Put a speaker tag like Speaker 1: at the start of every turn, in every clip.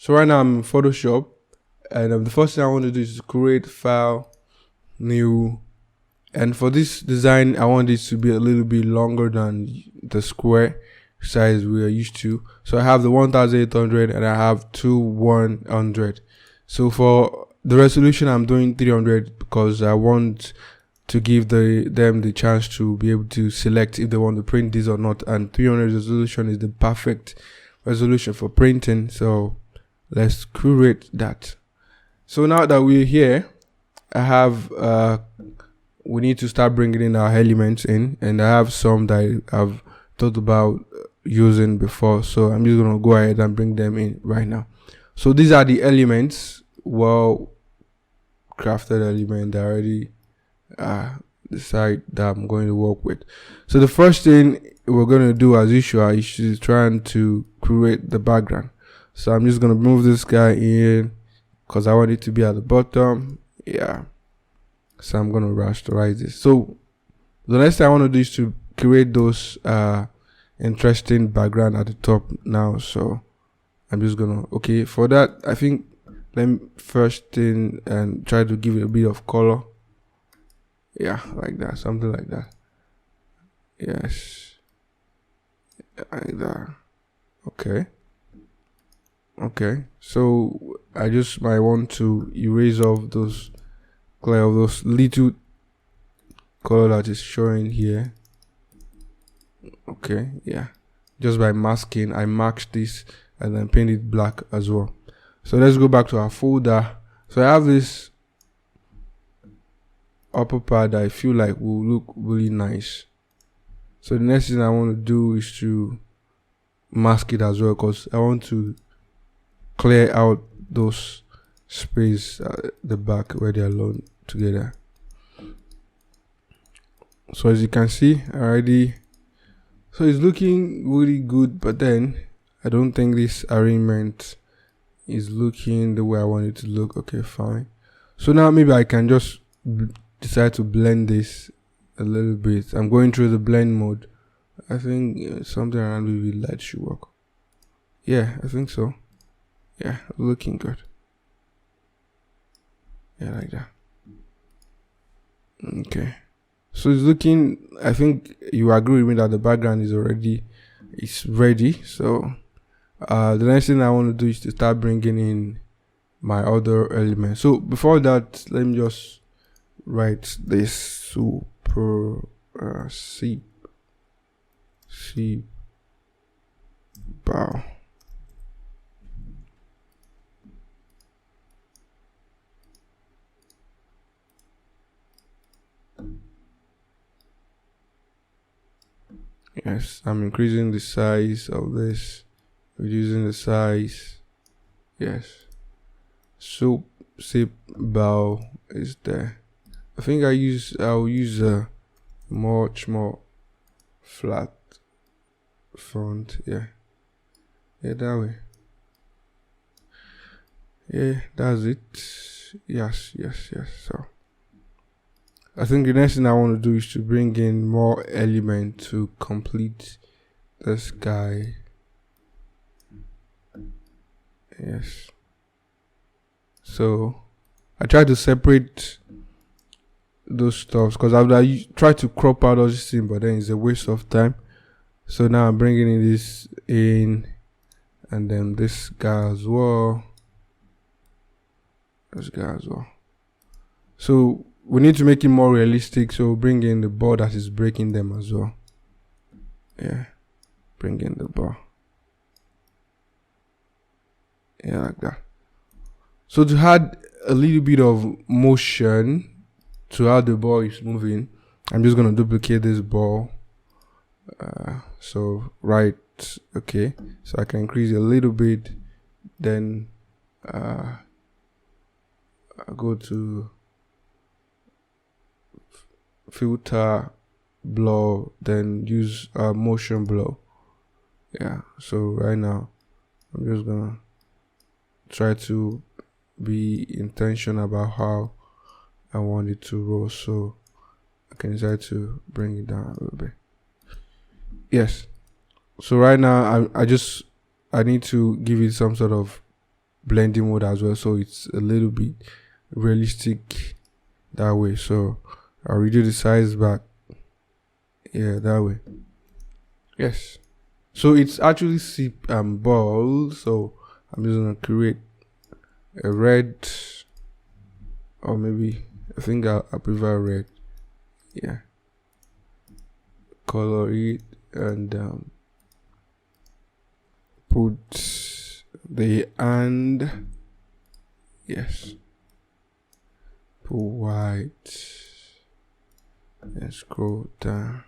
Speaker 1: So right now I'm in Photoshop, and the first thing I want to do is create file, new, and for this design I want this to be a little bit longer than the square size we are used to. So I have the 1800 and I have 2100. So for the resolution I'm doing 300 because I want to give them the chance to be able to select if they want to print this or not, and 300 resolution is the perfect resolution for printing. So let's create that. So now that we're here, I have we need to start bringing in our elements in, and I have some that I've thought about using before, so I'm just gonna go ahead and bring them in right now. So these are the elements, well crafted element that already decide that I'm going to work with. So the first thing we're going to do as usual is trying to create the background. So I'm just going to move this guy in because I want it to be at the bottom. Yeah, so I'm going to rasterize this. So the next thing I want to do is to create those interesting background at the top now. So I'm just gonna, okay, for that I think let me first thing and try to give it a bit of color. Yeah, like that, something like that. Yes, like that. Okay, so I just might want to erase off those those little color that is showing here. Okay, yeah, just by masking I masked this and then paint it black as well. So let's go back to our folder. So I have this upper part that I feel like will look really nice. So the next thing I want to do is to mask it as well, because I want to clear out those space at the back where they are alone together. So as you can see already, so it's looking really good, but then I don't think this arrangement is looking the way I want it to look. Okay, fine. So now maybe I can just decide to blend this a little bit. I'm going through the blend mode. I think something around with light should work. Yeah, I think so. Yeah, looking good. Yeah, like that. Okay. So it's looking, I think you agree with me that the background is ready. So the next thing I want to do is to start bringing in my other elements. So before that, let me just write this super C bow. Yes, I'm increasing the size of this, reducing the size. Yes, soup sip bow is there. I think I'll use a much more flat font. Yeah, that way. Yeah, that's it. Yes. So I think the next thing I want to do is to bring in more element to complete this guy. Yes. So I try to separate those stuffs because I try to crop out all this thing, but then it's a waste of time. So now I'm bringing this in, and then this guy as well. So we need to make it more realistic, so bring in the bar that is breaking them as well. Yeah, bring in the bar. Yeah, like that. So to add a little bit of motion to how the ball is moving, I'm just gonna duplicate this ball. So right, okay, so I can increase it a little bit, then I go to filter, blur, then use motion blur. Yeah, so right now I'm just gonna try to be intentional about how I want it to roll, so I can decide to bring it down a little bit. Yes, so right now I need to give it some sort of blending mode as well, so it's a little bit realistic that way. So I'll reduce the size back, yeah, that way. Yes, so it's actually sip and bold. So I'm just gonna create a red, or maybe I think I prefer red, yeah, color it, and put the and, yes, put white, and scroll down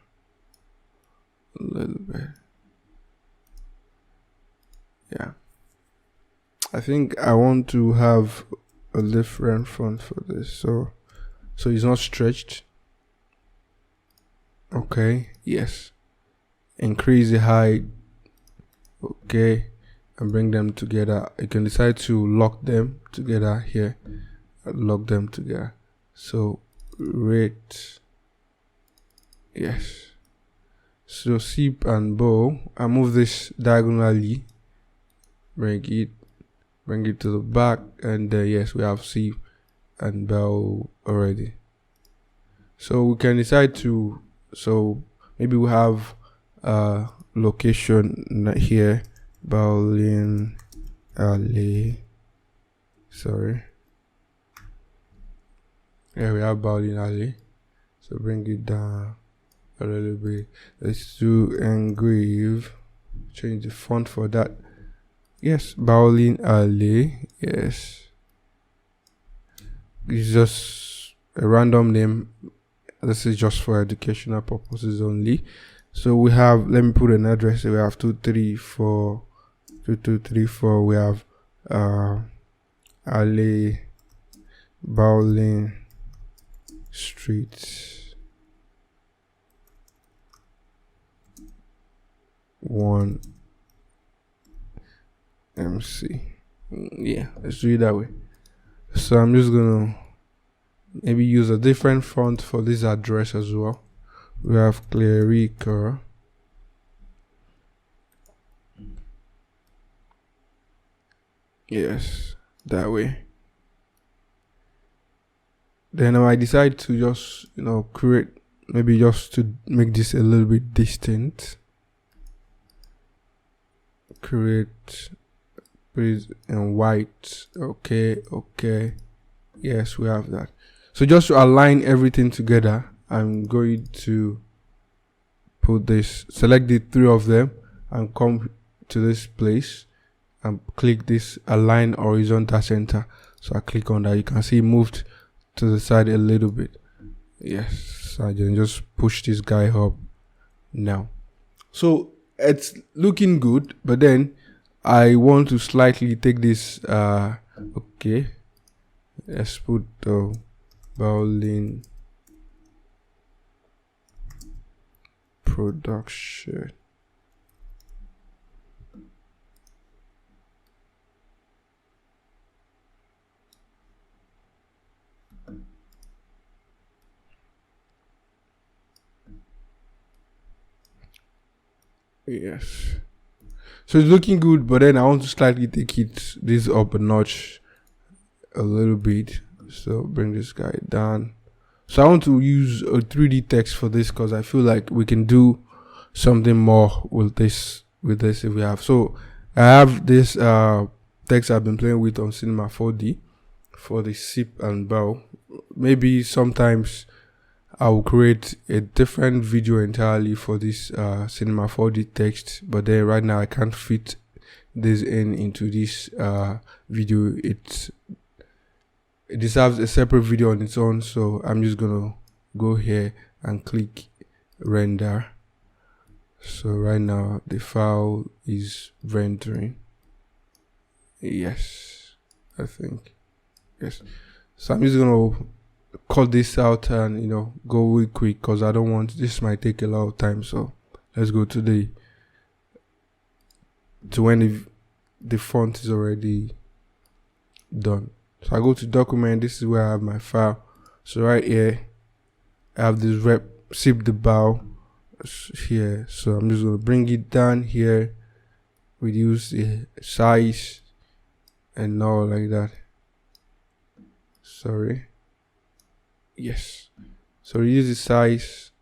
Speaker 1: a little bit. Yeah, I think I want to have a different font for this, so it's not stretched. Okay, yes, increase the height, okay, and bring them together. You can decide to lock them together here, lock them together. So rate, yes. So sip and bow, I move this diagonally, bring it to the back, and yes, we have sip and bow already. So we can decide to, so maybe we have location here, bowling alley, sorry, yeah, we have bowling alley. So bring it down a little bit. Let's do engrave, change the font for that. Yes, bowling alley, yes, it's just a random name. This is just for educational purposes only. So we have, let me put an address. We have 2234. We have alley, bowling street 1 MC. Yeah, let's do it that way. So I'm just gonna maybe use a different font for this address as well. We have clerical, yes, that way. Then I decide to just, create, maybe just to make this a little bit distant, create, put it in white. Okay, yes, we have that. So just to align everything together, I'm going to put this, select the 3 of them and come to this place and click this align horizontal center. So I click on that. You can see it moved to the side a little bit. Yes, so I can just push this guy up now. So it's looking good, but then I want to slightly take this, okay, let's put the bowling production. Yes, so it's looking good, but then I want to slightly take this up a notch a little bit. So bring this guy down. So I want to use a 3D text for this because I feel like we can do something more with this if we have. So I have this text I've been playing with on Cinema 4D for the sip and bow. Maybe sometimes I will create a different video entirely for this Cinema 4D text, but then right now I can't fit this into this video. It deserves a separate video on its own, so I'm just gonna go here and click render. So right now the file is rendering. Yes, I think, yes. So I'm just gonna cut this out and go real quick because I don't want, this might take a lot of time. So let's go to when the font is already done. So I go to document. This is where I have my file. So right here I have this sip the bow here. So I'm just gonna bring it down here, reduce the size, and now like that. Sorry. Yes. So use the size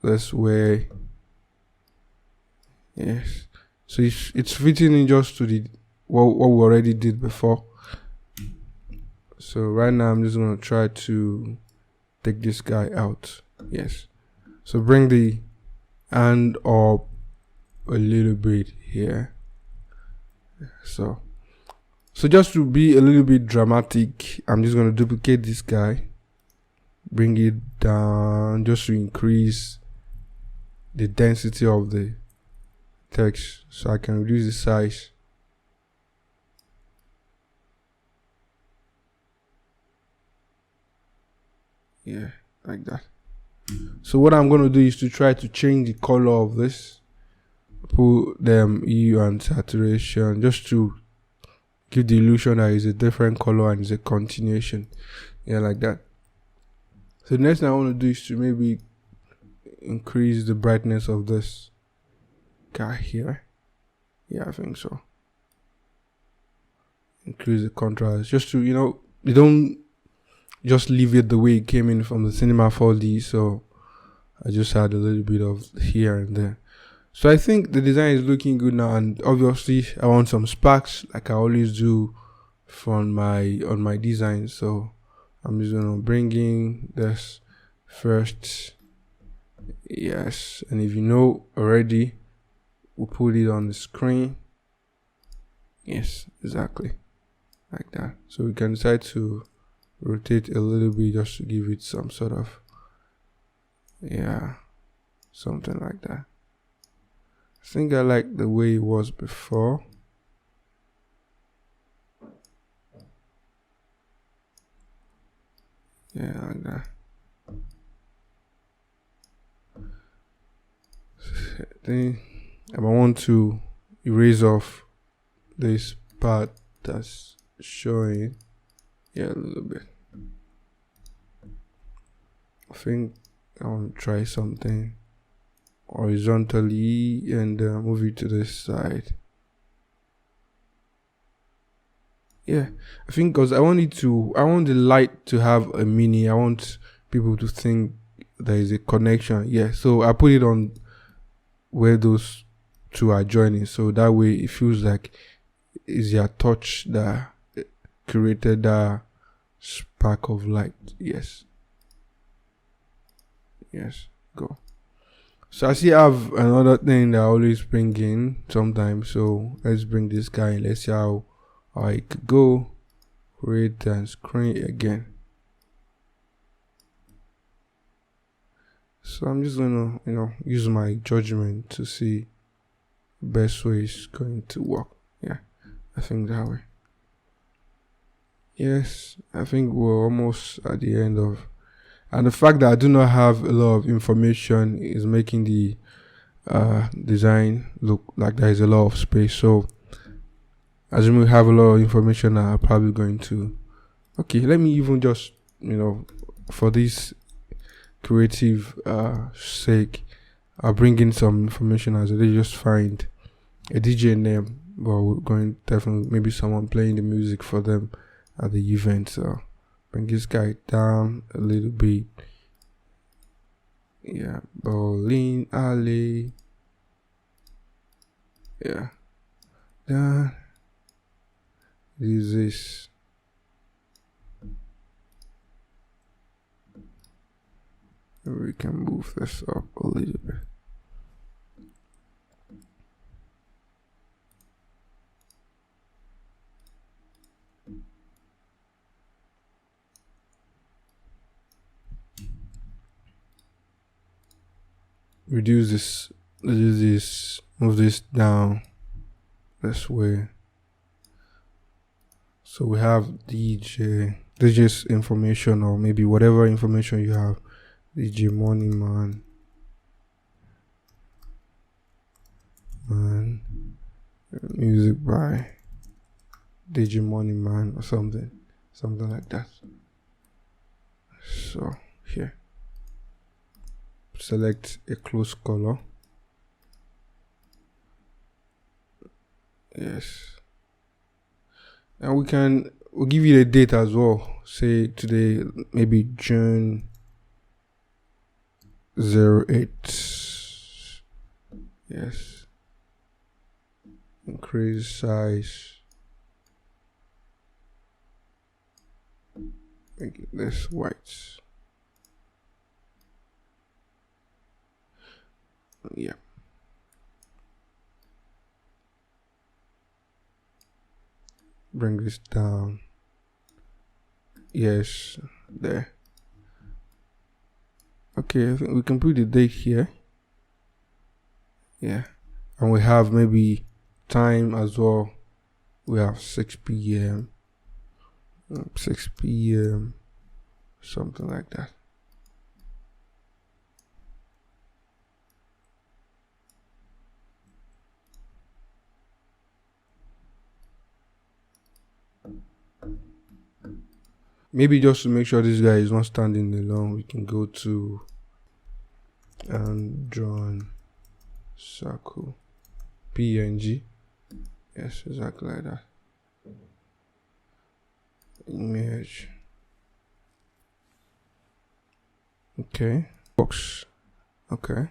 Speaker 1: this way. Yes. So it's fitting in just to the what we already did before. So right now I'm just gonna try to take this guy out. Yes. So bring the hand up a little bit here. So just to be a little bit dramatic, I'm just gonna duplicate this guy, bring it down just to increase the density of the text, so I can reduce the size. Yeah, like that. So what I'm gonna do is to try to change the color of this, put them hue and saturation, just to give the illusion that it's a different color and it's a continuation. Yeah, like that. So the next thing I want to do is to maybe increase the brightness of this guy here. Yeah, I think so. Increase the contrast, just to, you don't just leave it the way it came in from the Cinema 4D. So I just add a little bit of here and there. So I think the design is looking good now, and obviously I want some sparks like I always do on my design. So I'm just gonna bring in this first. Yes, and if you know already, we'll put it on the screen. Yes, exactly like that. So we can decide to rotate a little bit just to give it some sort of, yeah, something like that. I think I like the way it was before. Yeah, like that. Then I want to erase off this part that's showing. Yeah, a little bit. I think I want to try something horizontally and move it to this side. Yeah, I think because I want the light to have a meaning. I want people to think there is a connection. Yeah, so I put it on where those two are joining, so that way it feels like it's your touch that created that spark of light. Yes, go. So I see I have another thing that I always bring in sometimes. So let's bring this guy in. Let's see how I could go. Create and screen again. So I'm just gonna, use my judgment to see the best way is going to work. Yeah, I think that way. Yes, I think we're almost at the end of, and the fact that I do not have a lot of information is making the design look like there is a lot of space. So as we have a lot of information, I'm probably going to, okay, let me even just, for this creative sake, I'll bring in some information as they just find a DJ name, but we're going definitely maybe someone playing the music for them at the event. So bring this guy down a little bit. Yeah, bowling alley. Yeah, done. This. We can move this up a little bit. Reduce this, move this down this way. So we have DJ's information, or maybe whatever information you have. DJ Money Man, music by DJ Money Man, or something like that. So here, select a close color. Yes. And we'll give you the date as well. Say today, maybe June 08. Yes. Increase size. Make it this white. Yeah. Bring this down. Yes, there. Okay, I think we can put the date here. Yeah, and we have maybe time as well. We have 6 p.m. 6 p.m. something like that. Maybe just to make sure this guy is not standing alone, we can go to drawn circle PNG. Yes, exactly like that. Image. Okay. Box. Okay. I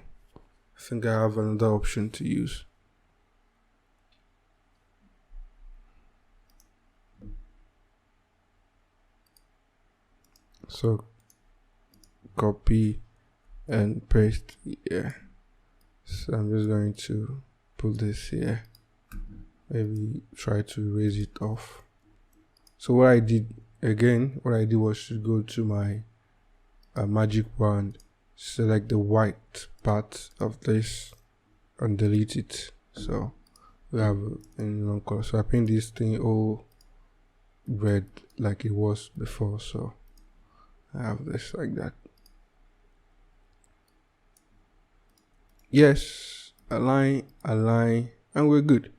Speaker 1: think I have another option to use. So copy and paste. Yeah. So I'm just going to put this here. Maybe try to raise it off. So what I did was to go to my magic wand, select the white part of this and delete it. So we have in long color. So I paint this thing all red like it was before. So I have this like that. Yes, align, and we're good.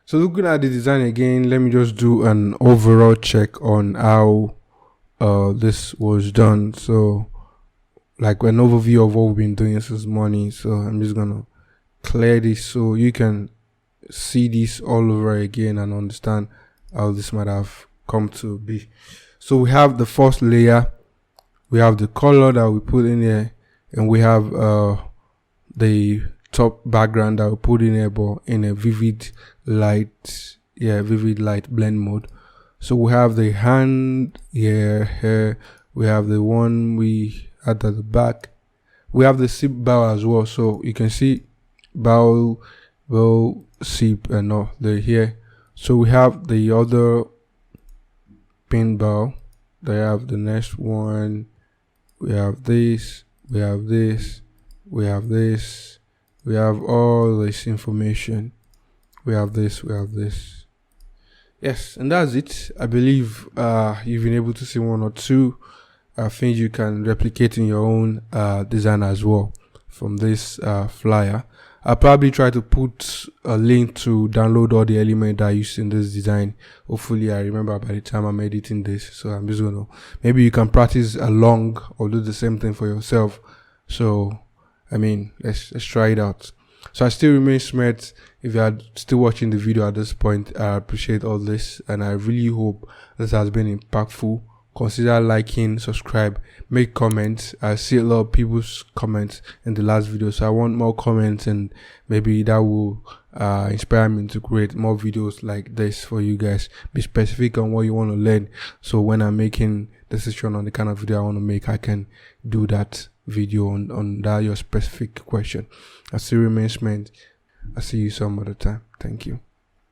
Speaker 1: So looking at the design again, let me just do an overall check on how this was done. So like an overview of what we've been doing since morning. So I'm just gonna clear this so you can see this all over again and understand how this might have come to be. So we have the first layer, we have the color that we put in here, and we have the top background that we put in here, but in a vivid light blend mode. So we have the hand here, we have the one we had at the back, we have the zip bow as well. So you can see bow, zip, and all they're here. So we have the other pin bow. They have the next one. We have this, we have this, we have this, we have all this information, we have this, we have this. Yes, and that's it. I believe you've been able to see one or two things you can replicate in your own design as well from this flyer. I'll probably try to put a link to download all the elements that I used in this design. Hopefully I remember by the time I'm editing this. So I'm just gonna, maybe you can practice along or do the same thing for yourself. So I mean, let's try it out. So I still remain Smart. If you are still watching the video at this point, I appreciate all this, and I really hope this has been impactful. Consider liking, subscribe, make comments. I see a lot of people's comments in the last video, so I want more comments, and maybe that will inspire me to create more videos like this for you guys. Be specific on what you want to learn, so when I'm making decision on the kind of video I want to make, I can do that video on that your specific question. I still remain Smart. I'll see you some other time. Thank you.